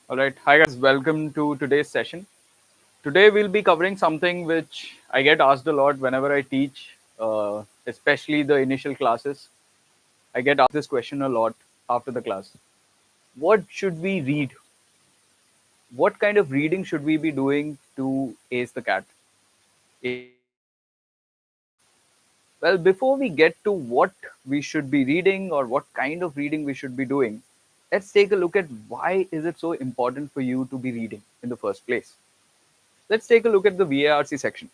All right. Hi, guys. Welcome to today's session. Today, we'll be covering something which I get asked a lot whenever I teach, especially the initial classes. I get asked this question a lot after the class. What should we read? What kind of reading should we be doing to ace the cat? Well, before we get to what we should be reading or what kind of reading we should be doing, let's take a look at why is it so important for you to be reading in the first place. Let's take a look at the VARC section.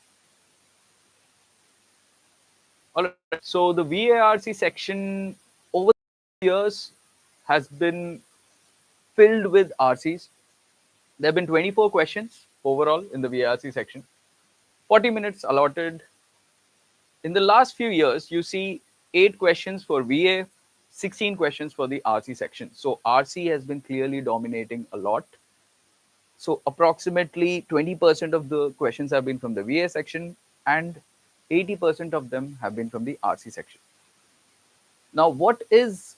All right. So the VARC section over the years has been filled with RCs. There have been 24 questions overall in the VARC section, 40 minutes allotted. In the last few years, you see 8 questions for VA, 16 questions for the RC section. So RC has been clearly dominating a lot. So approximately 20% of the questions have been from the VA section and 80% of them have been from the RC section. Now, what is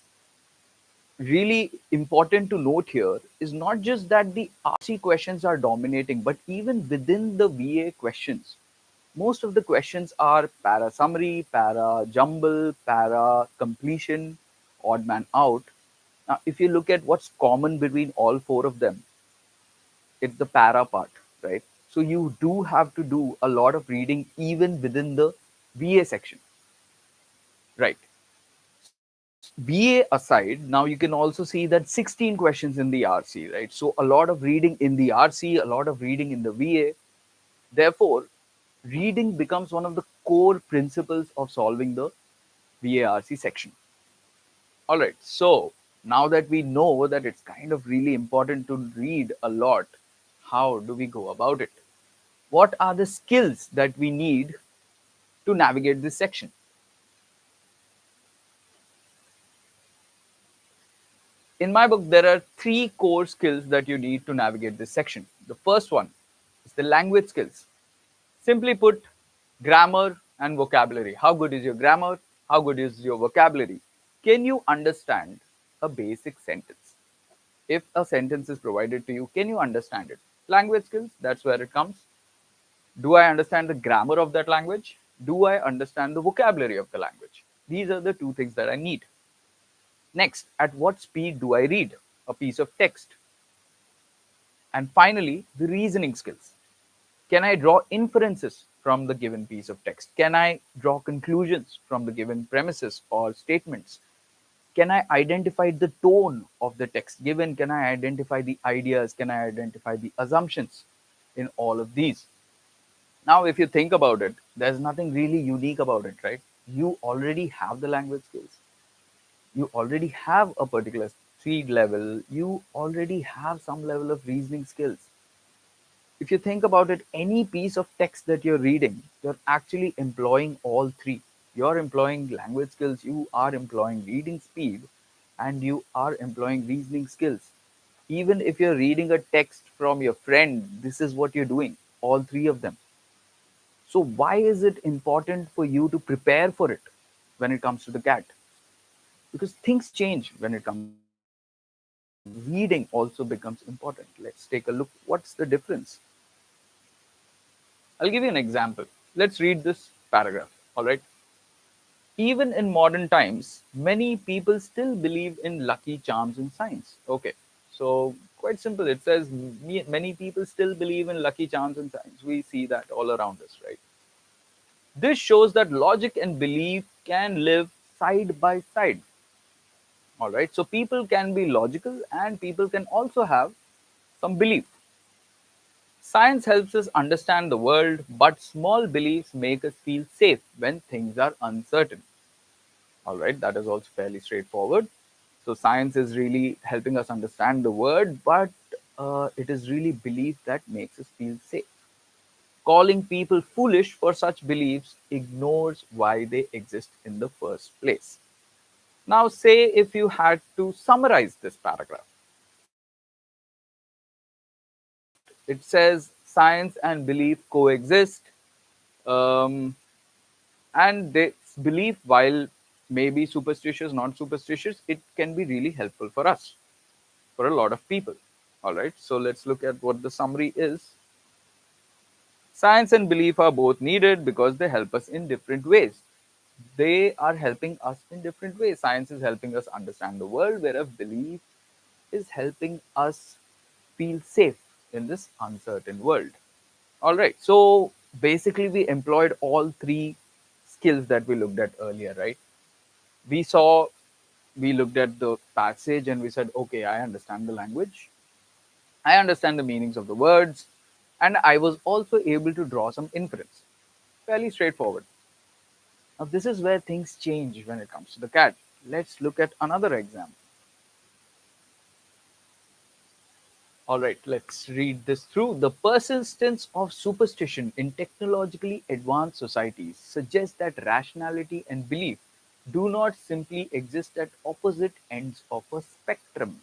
really important to note here is not just that the RC questions are dominating, but even within the VA questions, most of the questions are para summary, para jumble, para completion, odd man out. Now, if you look at what's common between all four of them, it's the para part, right? So you do have to do a lot of reading even within the VA section, right? BA aside, now you can also see that 16 questions in the RC, right? So a lot of reading in the RC, a lot of reading in the VA. Therefore, reading becomes one of the core principles of solving the VARC section. All right, so now that we know that it's kind of really important to read a lot, how do we go about it? What are the skills that we need to navigate this section? In my book, there are 3 core skills that you need to navigate this section. The first one is the language skills. Simply put, grammar and vocabulary. How good is your grammar? How good is your vocabulary? Can you understand a basic sentence? If a sentence is provided to you, can you understand it? Language skills, that's where it comes. Do I understand the grammar of that language? Do I understand the vocabulary of the language? These are the 2 things that I need. Next, at what speed do I read a piece of text? And finally, the reasoning skills. Can I draw inferences from the given piece of text? Can I draw conclusions from the given premises or statements? Can I identify the tone of the text given? Can I identify the ideas? Can I identify the assumptions in all of these? Now, if you think about it, there's nothing really unique about it, right? You already have the language skills. You already have a particular speed level. You already have some level of reasoning skills. If you think about it, any piece of text that you're reading, you're actually employing all three. You're employing language skills, you are employing reading speed, and you are employing reasoning skills. Even if you're reading a text from your friend, this is what you're doing, all three of them. So, why is it important for you to prepare for it when it comes to the CAT? Because things change when it comes to the CAT. Reading also becomes important. Let's take a look. What's the difference? I'll give you an example. Let's read this paragraph. All right. Even in modern times, many people still believe in lucky charms in science. Okay. So, quite simple. It says many people still believe in lucky charms in science. We see that all around us, right? This shows that logic and belief can live side by side. All right. So, people can be logical and people can also have some belief. Science helps us understand the world, but small beliefs make us feel safe when things are uncertain. All right, that is also fairly straightforward. So, science is really helping us understand the world, but it is really belief that makes us feel safe. Calling people foolish for such beliefs ignores why they exist in the first place. Now, say if you had to summarize this paragraph, it says science and belief coexist. Um, and this belief, while maybe superstitious, not superstitious, it can be really helpful for us, for a lot of people. All right, so let's look at what the summary is. Science and belief are both needed because they help us in different ways. They are helping us in different ways. Science is helping us understand the world, whereas belief is helping us feel safe in this uncertain world. All right, so basically, we employed all three skills that we looked at earlier, right? We saw, we looked at the passage and we said, okay, I understand the language, I understand the meanings of the words, and I was also able to draw some inference. Fairly straightforward. Now, this is where things change when it comes to the cat. Let's look at another example. All right, let's read this through. The persistence of superstition in technologically advanced societies suggests that rationality and belief do not simply exist at opposite ends of a spectrum.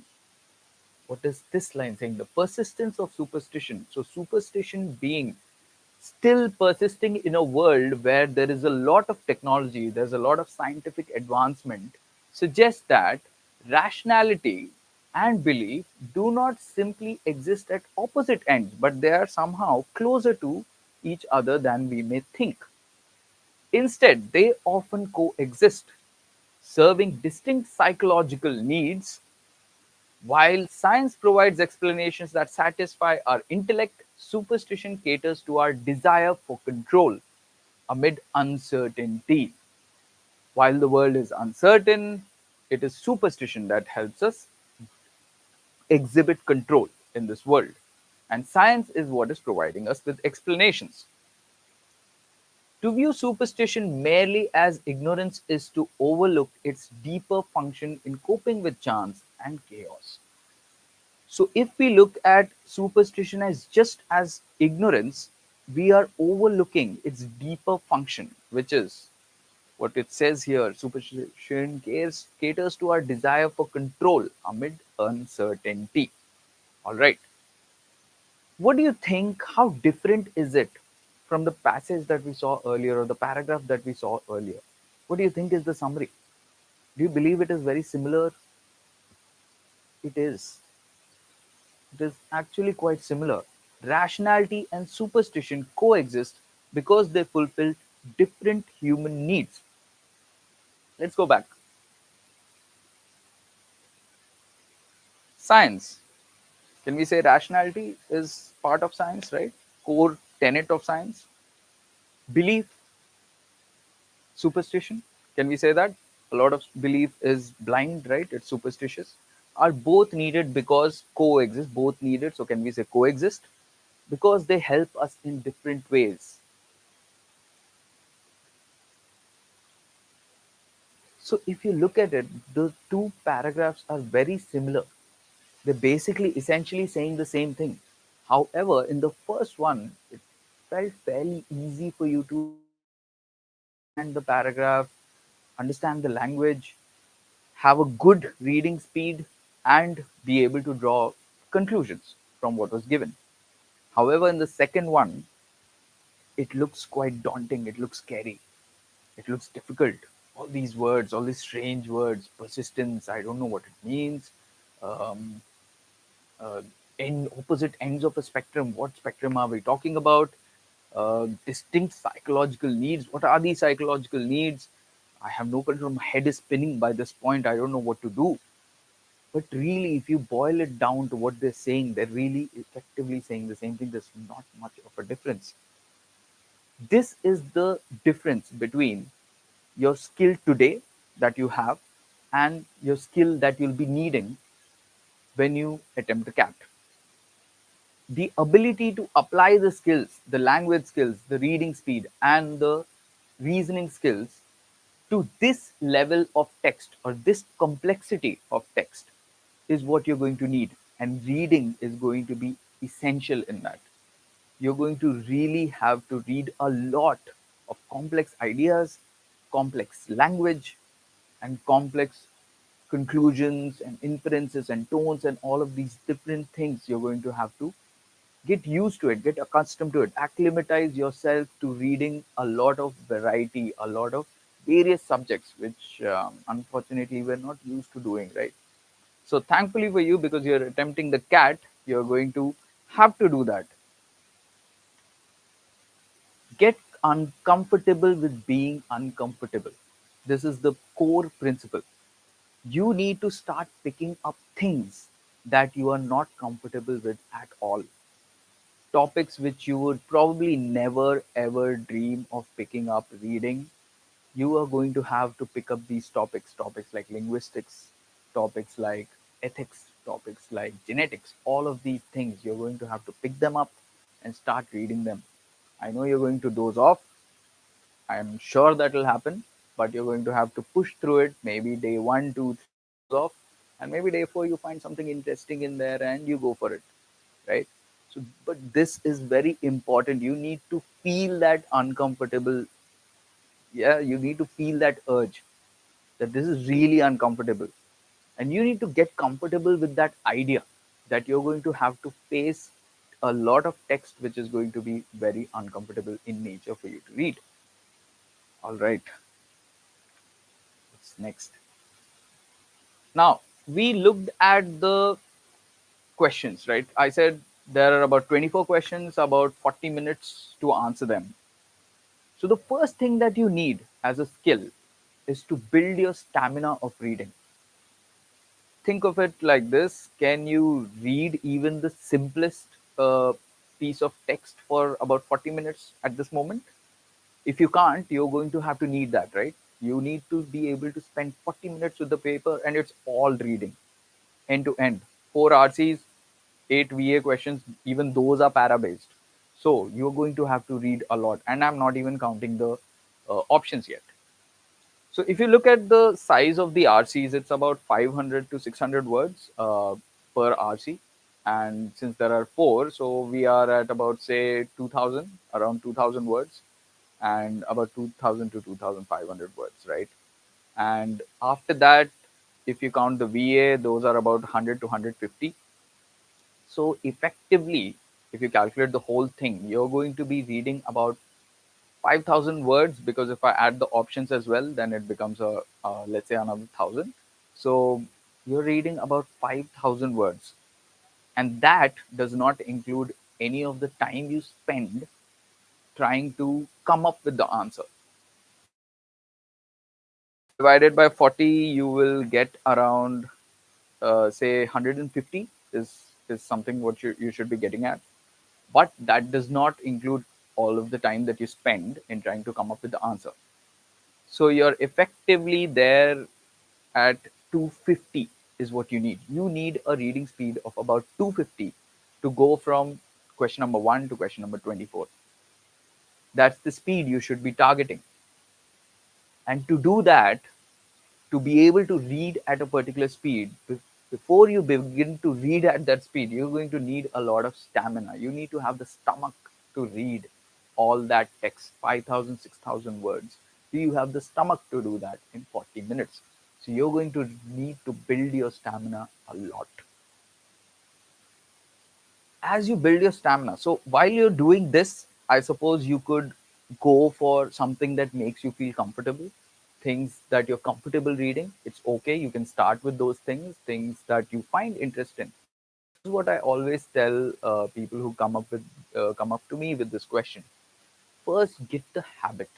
What is this line saying? The persistence of superstition. So, superstition being still persisting in a world where there is a lot of technology, there's a lot of scientific advancement, suggests that rationality and belief do not simply exist at opposite ends, but they are somehow closer to each other than we may think. Instead, they often coexist, serving distinct psychological needs. While science provides explanations that satisfy our intellect, superstition caters to our desire for control amid uncertainty. While the world is uncertain, it is superstition that helps us exhibit control in this world. And science is what is providing us with explanations. To view superstition merely as ignorance is to overlook its deeper function in coping with chance and chaos. So if we look at superstition as just as ignorance, we are overlooking its deeper function, which is what it says here. Superstition caters to our desire for control amid uncertainty. All right. What do you think? How different is it from the passage that we saw earlier or the paragraph that we saw earlier? What do you think is the summary? Do you believe it is very similar? It is. It is actually quite similar. Rationality and superstition coexist because they fulfill different human needs. Let's go back. Science. Can we say rationality is part of science, right? Core tenet of science. Belief, superstition. Can we say that? A lot of belief is blind, right? It's superstitious. Are both needed because coexist, both needed. So, can we say coexist? Because they help us in different ways. So if you look at it, the two paragraphs are very similar. They're basically essentially saying the same thing. However, in the first one, it felt fairly easy for you to understand the paragraph, understand the language, have a good reading speed, and be able to draw conclusions from what was given. However, in the second one, it looks quite daunting, it looks scary, it looks difficult. All these words, all these strange words, persistence, I don't know what it means. Um, in opposite ends of a spectrum, what spectrum are we talking about? Distinct psychological needs. What are these psychological needs? I have no control. My head is spinning by this point. I don't know what to do. But really, if you boil it down to what they're saying, they're really effectively saying the same thing. There's not much of a difference. This is the difference between your skill today that you have and your skill that you'll be needing when you attempt the CAT. The ability to apply the skills, the language skills, the reading speed, and the reasoning skills to this level of text or this complexity of text is what you're going to need. And reading is going to be essential in that. You're going to really have to read a lot of complex ideas, complex language, and complex conclusions and inferences and tones and all of these different things. You're going to have to get used to it, get accustomed to it, acclimatize yourself to reading a lot of variety, a lot of various subjects, which unfortunately we're not used to doing, right? So, thankfully for you, because you're attempting the CAT, You're going to have to do that. Get uncomfortable with being uncomfortable. This is the core principle. You need to start picking up things that you are not comfortable with at all. Topics which you would probably never ever dream of picking up reading. You are going to have to pick up these topics like linguistics, topics like ethics, topics like genetics. All of these things, you're going to have to pick them up and start reading them. I know you're going to doze off. I'm sure that will happen, but you're going to have to push through it. Maybe day one, two, three, you doze off, and maybe day four, you find something interesting in there and you go for it, right? So, but this is very important. You need to feel that uncomfortable. Yeah, you need to feel that urge that this is really uncomfortable. And you need to get comfortable with that idea that you're going to have to face a lot of text which is going to be very uncomfortable in nature for you to read. All right, what's next? Now, we looked at the questions, right? I said there are about 24 questions, about 40 minutes to answer them. So, the first thing that you need as a skill is to build your stamina of reading. Think of it like this: can you read even the simplest piece of text for about 40 minutes at this moment? If you can't, you're going to have to need that, right? You need to be able to spend 40 minutes with the paper and it's all reading end to end. 4 RCs, 8 VA questions, even those are para based. So you're going to have to read a lot. And I'm not even counting the options yet. So if you look at the size of the RCs, it's about 500 to 600 words per RC. And since there are 4, so we are at about, say, 2000, around 2000 words, and about 2000 to 2500 words, right? And after that, if you count the VA, those are about 100 to 150. So effectively, if you calculate the whole thing, you're going to be reading about 5000 words, because if I add the options as well, then it becomes a let's say another 1000. So you're reading about 5000 words, and that does not include any of the time you spend trying to come up with the answer. So divided by 40, you will get around say 150 is something what you should be getting at. But that does not include all of the time that you spend in trying to come up with the answer. So you're effectively there at 250 is what you need. You need a reading speed of about 250 to go from question number 1 to question number 24. That's the speed you should be targeting. And to do that, to be able to read at a particular speed, before you begin to read at that speed, you're going to need a lot of stamina. You need to have the stomach to read all that text, 5,000, 6,000 words. Do you have the stomach to do that in 40 minutes? So you're going to need to build your stamina a lot. As you build your stamina, so while you're doing this, I suppose you could go for something that makes you feel comfortable, things that you're comfortable reading. It's okay, you can start with those things that you find interesting. This is what I always tell people who come up to me with this question. First, get the habit.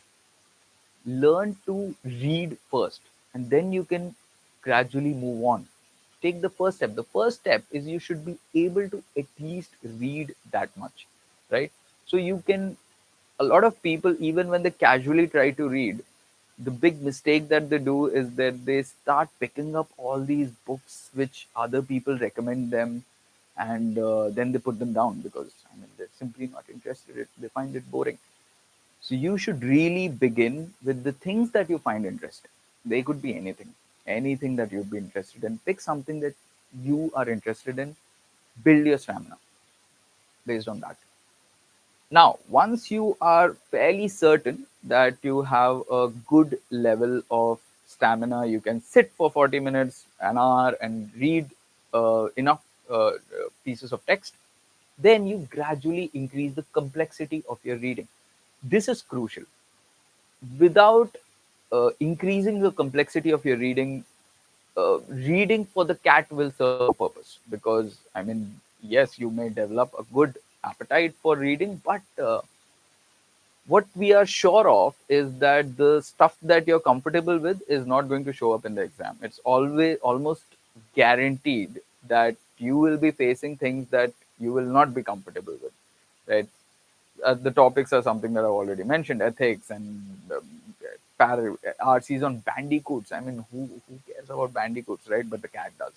Learn to read first, and then you can gradually move on. Take the first step. The first step is you should be able to at least read that much, right? So you can, a lot of people, even when they casually try to read, the big mistake that they do is that they start picking up all these books which other people recommend them, and then they put them down because, I mean, they're simply not interested. They find it boring. So you should really begin with the things that you find interesting. They could be anything, anything that you'd be interested in. Pick something that you are interested in, build your stamina based on that. Now, once you are fairly certain that you have a good level of stamina, you can sit for 40 minutes, an hour, and read enough pieces of text, then you gradually increase the complexity of your reading. This is crucial. Without increasing the complexity of your reading, reading for the cat will serve no purpose, because, I mean, yes, you may develop a good appetite for reading, but what we are sure of is that the stuff that you're comfortable with is not going to show up in the exam. It's always almost guaranteed that you will be facing things that you will not be comfortable with, right? The topics are something that I've already mentioned: ethics and RCs on bandicoots. I mean, who cares about bandicoots, right? But the cat does.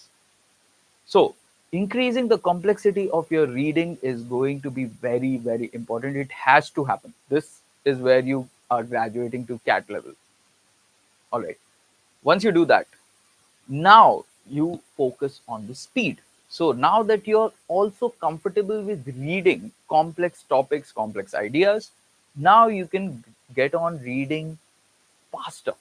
So, increasing the complexity of your reading is going to be very, very important. It has to happen. This is where you are graduating to CAT level. All right. Once you do that, now you focus on the speed. So, now that you're also comfortable with reading complex topics, complex ideas, now you can get on reading faster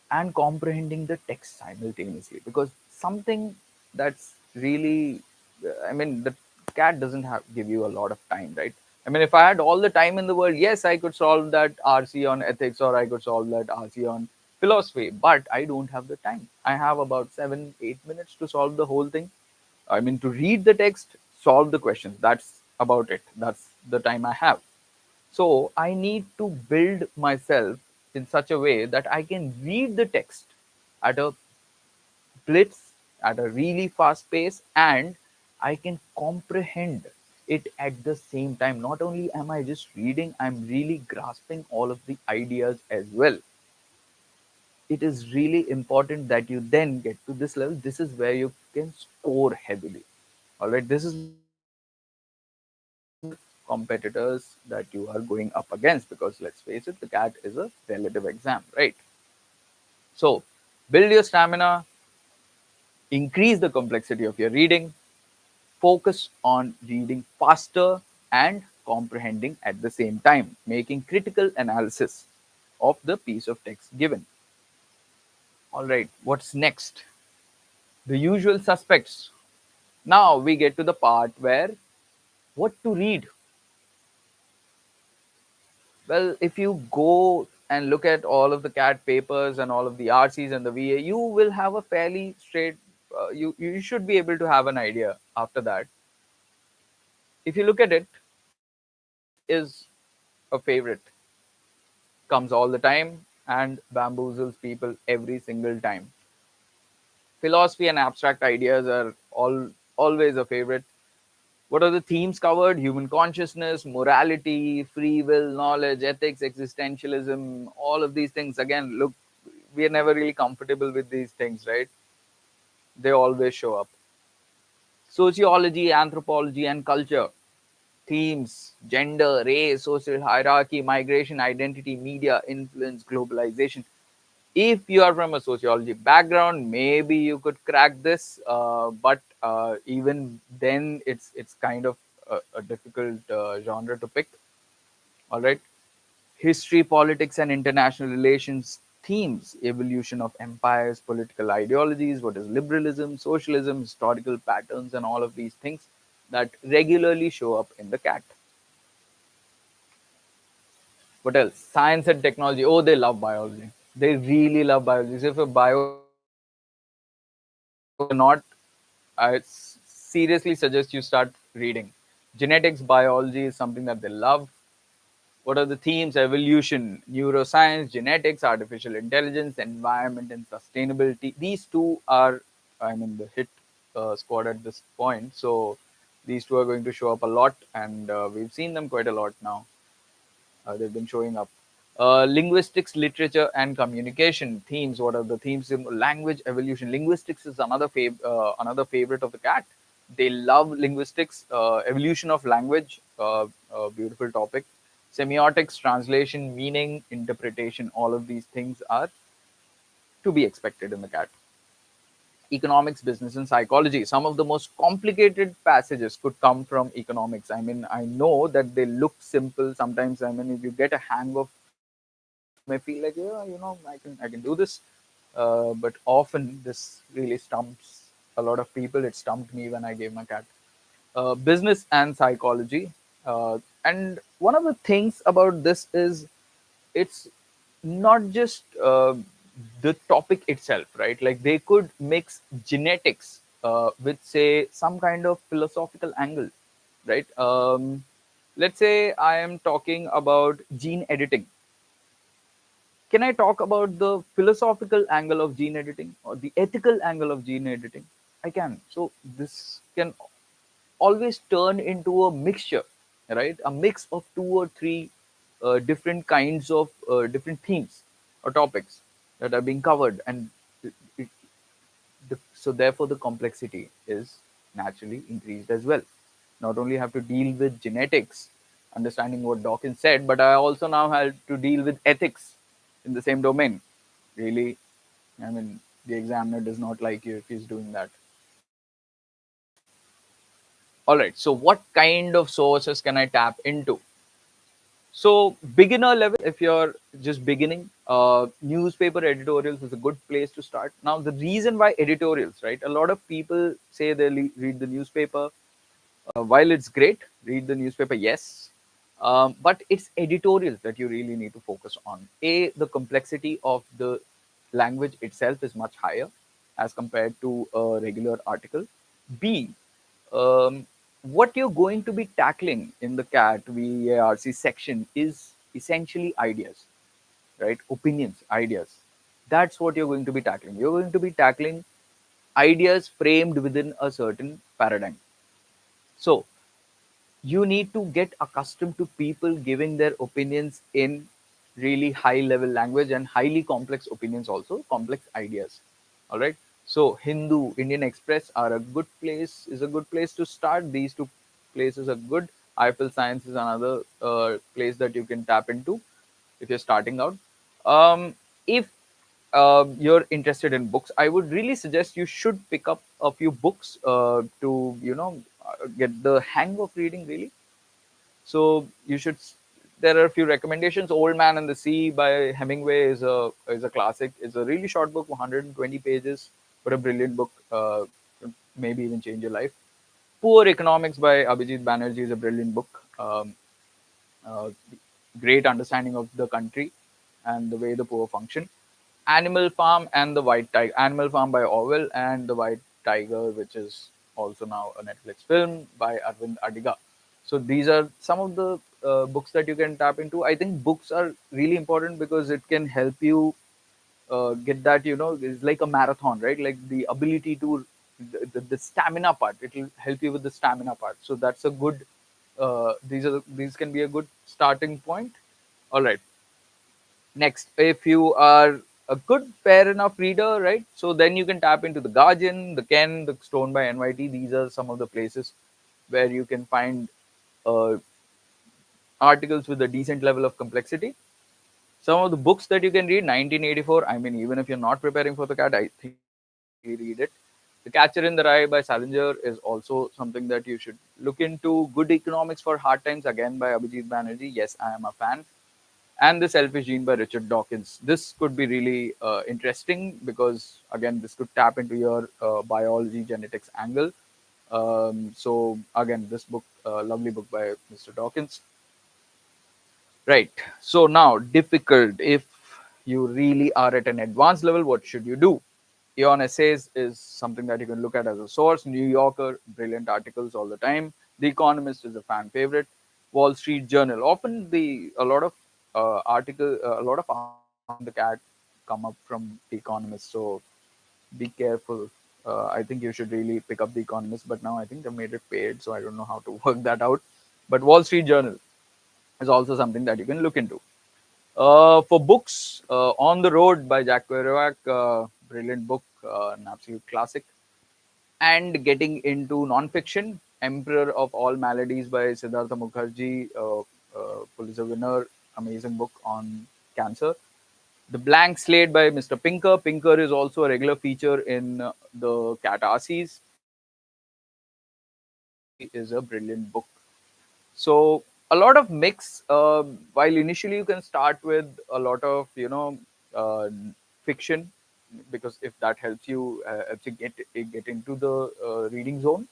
and comprehending the text simultaneously, because something that's really, I mean, the cat doesn't have give you a lot of time, right? I mean, if I had all the time in the world, yes, I could solve that RC on ethics, or I could solve that RC on philosophy, but I don't have the time. I have about 7 8 minutes to solve the whole thing. I mean, to read the text, solve the questions, that's about it. That's the time I have. So I need to build myself in such a way that I can read the text at a blitz, at a really fast pace, and I can comprehend it at the same time. Not only am I just reading, I'm really grasping all of the ideas as well. It is really important that you then get to this level. This is where you can score heavily. All right, this is where you can outnumber competitors that you are going up against, because let's face it, the CAT is a relative exam, right? So, build your stamina, increase the complexity of your reading, focus on reading faster and comprehending at the same time, making critical analysis of the piece of text given. All right, what's next? The usual suspects. Now we get to the part where what to read. Well, if you go and look at all of the CAT papers and all of the RCs and the VA, you will have a fairly straight. You should be able to have an idea after that. If you look at it, history is a favorite, comes all the time and bamboozles people every single time. Philosophy and abstract ideas are always a favorite. What are the themes covered? Human consciousness, morality, free will, knowledge, ethics, existentialism, all of these things. Again, look, we are never really comfortable with these things, right? They always show up. Sociology, anthropology, and culture. Themes: gender, race, social hierarchy, migration, identity, media, influence, globalization. If you are from a sociology background, maybe you could crack this, but even then, it's kind of a difficult genre to pick. All right, history, politics, and international relations. Themes: evolution of empires, political ideologies, what is liberalism, socialism, historical patterns, and all of these things that regularly show up in the CAT. What else? Science and technology. Oh, they love biology. They really love biology. So if a you're not, I seriously suggest you start reading. Genetics, biology is something that they love. What are the themes? Evolution, neuroscience, genetics, artificial intelligence, environment, and sustainability. These two are, I mean, the hit squad at this point. So these two are going to show up a lot, and we've seen them quite a lot now. They've been showing up. Linguistics, literature, and communication themes. What are the themes? Language evolution. Linguistics is another favorite of the CAT. They love linguistics, evolution of language. Beautiful topic. Semiotics, translation, meaning, interpretation. All of these things are to be expected in the CAT. Economics, business, and psychology. Some of the most complicated passages could come from economics. I mean, I know that they look simple sometimes. I mean, if you get a hang of economics, you may feel like, yeah, I can do this. But often this really stumps a lot of people. It stumped me when I gave my CAT. Business and psychology. And one of the things about this is it's not just the topic itself, right? Like they could mix genetics with say some kind of philosophical angle, right? Let's say I am talking about gene editing. Can I talk about the philosophical angle of gene editing or the ethical angle of gene editing? I can. So this can always turn into a mixture, right? A mix of two or three different kinds of different themes or topics that are being covered, and it, so therefore the complexity is naturally increased as well. Not only have to deal with genetics, understanding what Dawkins said, but I also now have to deal with ethics in the same domain. Really, I mean, the examiner does not like you if he's doing that. All right, so what kind of sources can I tap into? So beginner level, if you're just beginning, newspaper editorials is a good place to start. Now, the reason why editorials, right? A lot of people say they read the newspaper. While it's great, read the newspaper, yes. But it's editorials that you really need to focus on. A, the complexity of the language itself is much higher as compared to a regular article. B, um, what you're going to be tackling in the CAT VARC section is essentially ideas, right? Opinions, ideas. That's what you're going to be tackling. You're going to be tackling ideas framed within a certain paradigm. So you need to get accustomed to people giving their opinions in really high level language and highly complex opinions, also complex ideas. All right, so Hindu, Indian Express are a good place, is a good place to start. These two places are good. Eiffel Science is another place that you can tap into if you're starting out. If you're interested in books, I would really suggest you should pick up a few books to get the hang of reading really. So you should. There are a few recommendations. Old Man and the Sea by Hemingway is a classic. It's a really short book, 120 pages, but a brilliant book. Maybe even change your life. Poor Economics by Abhijit Banerjee is a brilliant book. Uh, Great understanding of the country and the way the poor function. Animal Farm and the White Tiger. Animal Farm by Orwell and the White Tiger, which is also now a Netflix film by Arvind Adiga. So these are some of the books that you can tap into. I think books are really important because it can help you get that, it's like a marathon, right? Like the ability to the stamina part. It will help you with the stamina part. So that's a good. These can be a good starting point. All right. Next, if you are a good, fair enough reader, right? So then you can tap into the Guardian, the Ken, the Stone by NYT. These are some of the places where you can find uh, articles with a decent level of complexity. Some of the books that you can read, 1984. I mean, even if you're not preparing for the CAT, I think you should really read it. The Catcher in the Rye by Salinger is also something that you should look into. Good Economics for Hard Times, again by Abhijit Banerjee. Yes, I am a fan. And The Selfish Gene by Richard Dawkins. This could be really interesting because, again, this could tap into your biology genetics angle. So, again, this book, lovely book by Mr. Dawkins. Right. So, now, difficult. If you really are at an advanced level, what should you do? Eon Essays is something that you can look at as a source. New Yorker, brilliant articles all the time. The Economist is a fan favorite. Wall Street Journal. Often a lot of a lot of articles in the CAT come up from The Economist. So be careful. I think you should really pick up The Economist, but now I think they made it paid, so I don't know how to work that out. But Wall Street Journal is also something that you can look into. For books, On the Road by Jack Kerouac, brilliant book, an absolute classic. And getting into non-fiction, Emperor of All Maladies by Siddhartha Mukherjee, Pulitzer winner, amazing book on cancer. The Blank Slate by Mr. Pinker. Pinker is also a regular feature in the CAT RCs. Is a brilliant book. So a lot of mix. While initially you can start with a lot of uh, fiction, because if that helps you get into the reading zone.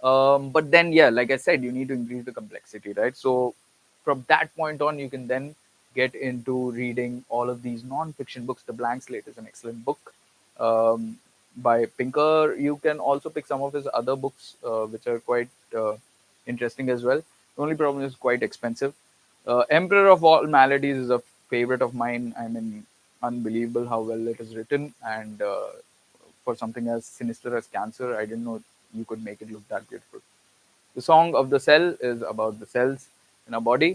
But then yeah, like I said, you need to increase the complexity, right? So from that point on, you can then get into reading all of these non-fiction books. The Blank Slate is an excellent book. Um, by Pinker. You can also pick some of his other books, which are quite interesting as well. The only problem is quite expensive. Emperor of All Maladies is a favorite of mine. I mean, unbelievable how well it is written, and for something as sinister as cancer, I didn't know you could make it look that beautiful. The Song of the Cell is about the cells in our body.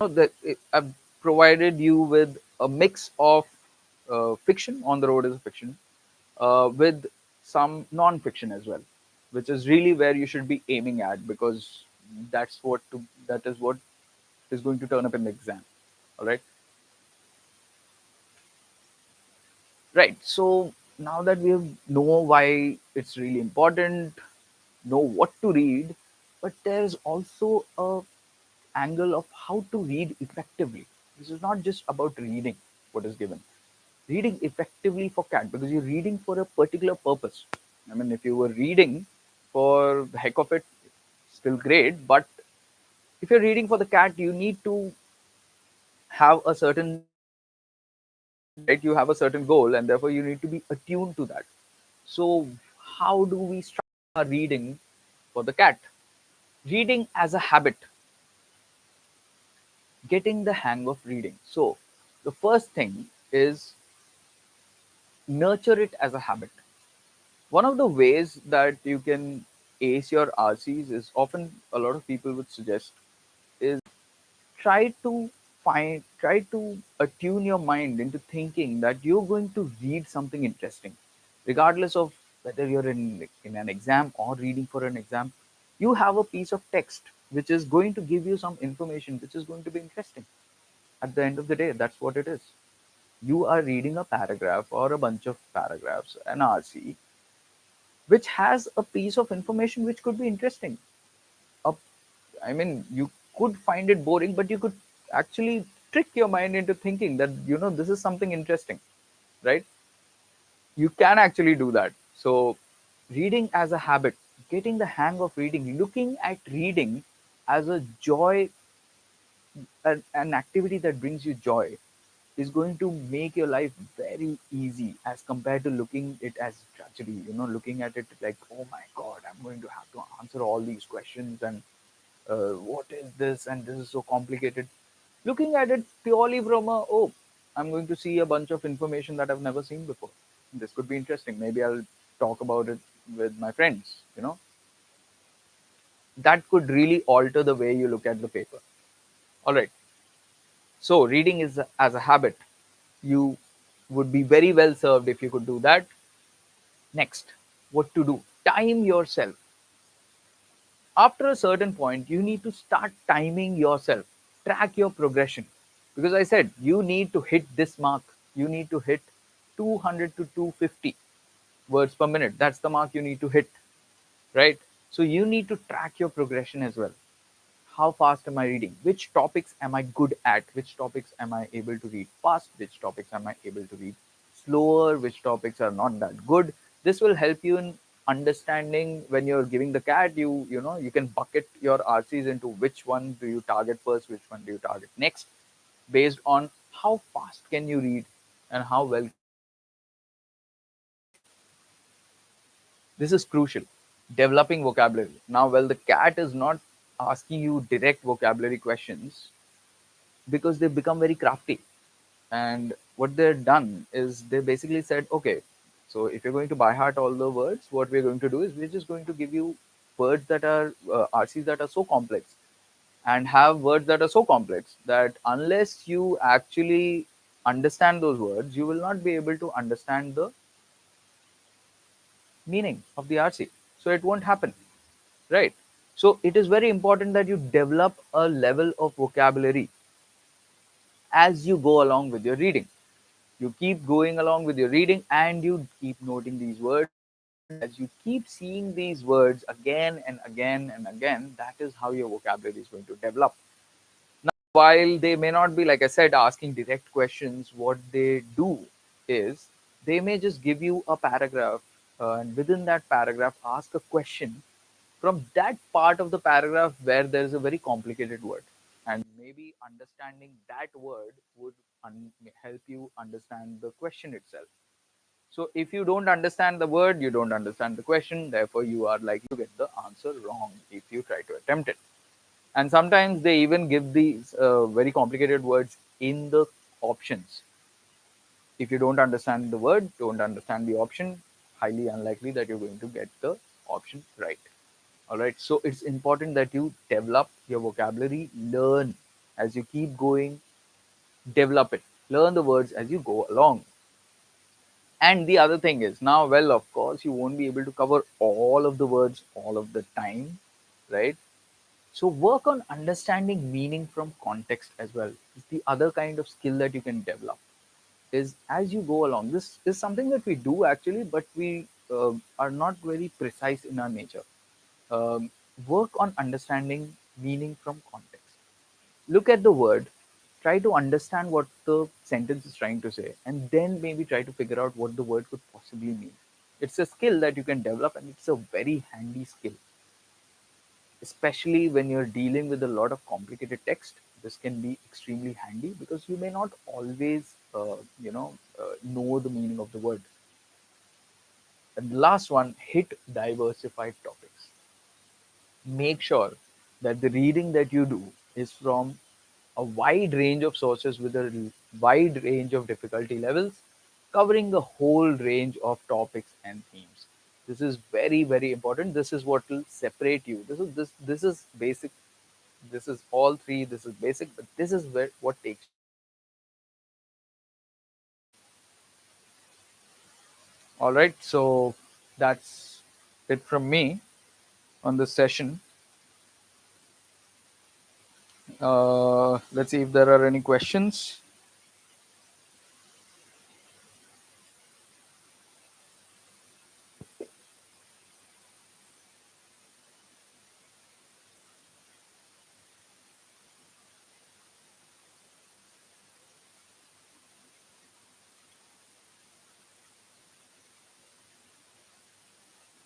I've provided you with a mix of fiction. On the Road is a fiction with some non-fiction as well, which is really where you should be aiming at, because that is what is going to turn up in the exam. All right. Right. So now that we know why it's really important, know what to read, but there's also a angle of how to read effectively. This is not just about reading what is given. Reading effectively for CAT, because you're reading for a particular purpose. I mean, if you were reading for the heck of it, still great. But if you're reading for the CAT, you need to have a certain right. You have a certain goal, and therefore you need to be attuned to that. So, how do we start our reading for the CAT? Reading as a habit, getting the hang of reading. So, the first thing is nurture it as a habit. One of the ways that you can ace your RCs is often a lot of people would suggest is try to try to attune your mind into thinking that you're going to read something interesting, regardless of whether you're in an exam or reading for an exam. You have a piece of text which is going to give you some information which is going to be interesting. At the end of the day, that's what it is. You are reading a paragraph or a bunch of paragraphs, an RC, which has a piece of information which could be interesting. Up, I mean, you could find it boring, but you could actually trick your mind into thinking that this is something interesting, right? You can actually do that. So, reading as a habit, getting the hang of reading, looking at reading as a joy, an activity that brings you joy, is going to make your life very easy as compared to looking it as tragedy. Looking at it like, oh my god, I'm going to have to answer all these questions, and what is this, and this is so complicated. Looking at it purely from a, oh, I'm going to see a bunch of information that I've never seen before. This could be interesting. Maybe I'll talk about it with my friends. That could really alter the way you look at the paper. All right. So reading is as a habit. You would be very well served if you could do that. Next, what to do? Time yourself. After a certain point, you need to start timing yourself. Track your progression. Because I said you need to hit this mark. You need to hit 200 to 250 words per minute. That's the mark you need to hit, right? So you need to track your progression as well. How fast am I reading? Which topics am I good at? Which topics am I able to read fast? Which topics am I able to read slower? Which topics are not that good? This will help you in understanding when you're giving the CAT. You can bucket your RCs into which one do you target first, which one do you target next, based on how fast can you read and how well. This is crucial. Developing vocabulary. Now, well, the CAT is not asking you direct vocabulary questions because they become very crafty. And what they're done is they basically said, okay, so if you're going to by heart all the words, what we're going to do is we're just going to give you words that are RCs that are so complex, and have words that are so complex that unless you actually understand those words, you will not be able to understand the meaning of the RC. So it won't happen, right? So it is very important that you develop a level of vocabulary as you go along with your reading. You keep going along with your reading and you keep noting these words. And as you keep seeing these words again and again and again, that is how your vocabulary is going to develop. Now, while they may not be, like I said, asking direct questions, what they do is they may just give you a paragraph, and within that paragraph, ask a question from that part of the paragraph where there is a very complicated word. And maybe understanding that word would help you understand the question itself. So if you don't understand the word, you don't understand the question, therefore you are likely to get the answer wrong if you try to attempt it. And sometimes they even give these very complicated words in the options. If you don't understand the word, don't understand the option, highly unlikely that you're going to get the option right. All right. So it's important that you develop your vocabulary, learn as you keep going, develop it, learn the words as you go along. And the other thing is now, well, of course, you won't be able to cover all of the words all of the time, right? So work on understanding meaning from context as well. It's the other kind of skill that you can develop is as you go along. This is something that we do actually, but we are not very precise in our nature. Um, Work on understanding meaning from context. Look at the word, try to understand what the sentence is trying to say, and then maybe try to figure out what the word could possibly mean. It's a skill that you can develop, and it's a very handy skill, especially when you're dealing with a lot of complicated text. This can be extremely handy because you may not always, know the meaning of the word. And the last one, hit diversified topics. Make sure that the reading that you do is from a wide range of sources with a wide range of difficulty levels, covering the whole range of topics and themes. This is very, very important. This is what will separate you. This is basic. This is all three. This is basic, but this is where what takes you to the next level. All right. So that's it from me on this session. Let's see if there are any questions.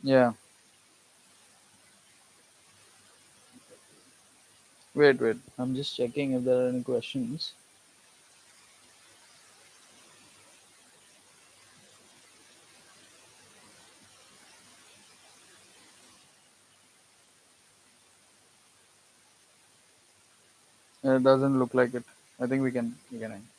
Yeah. Wait, wait. I'm just checking if there are any questions. It doesn't look like it. I think we can end.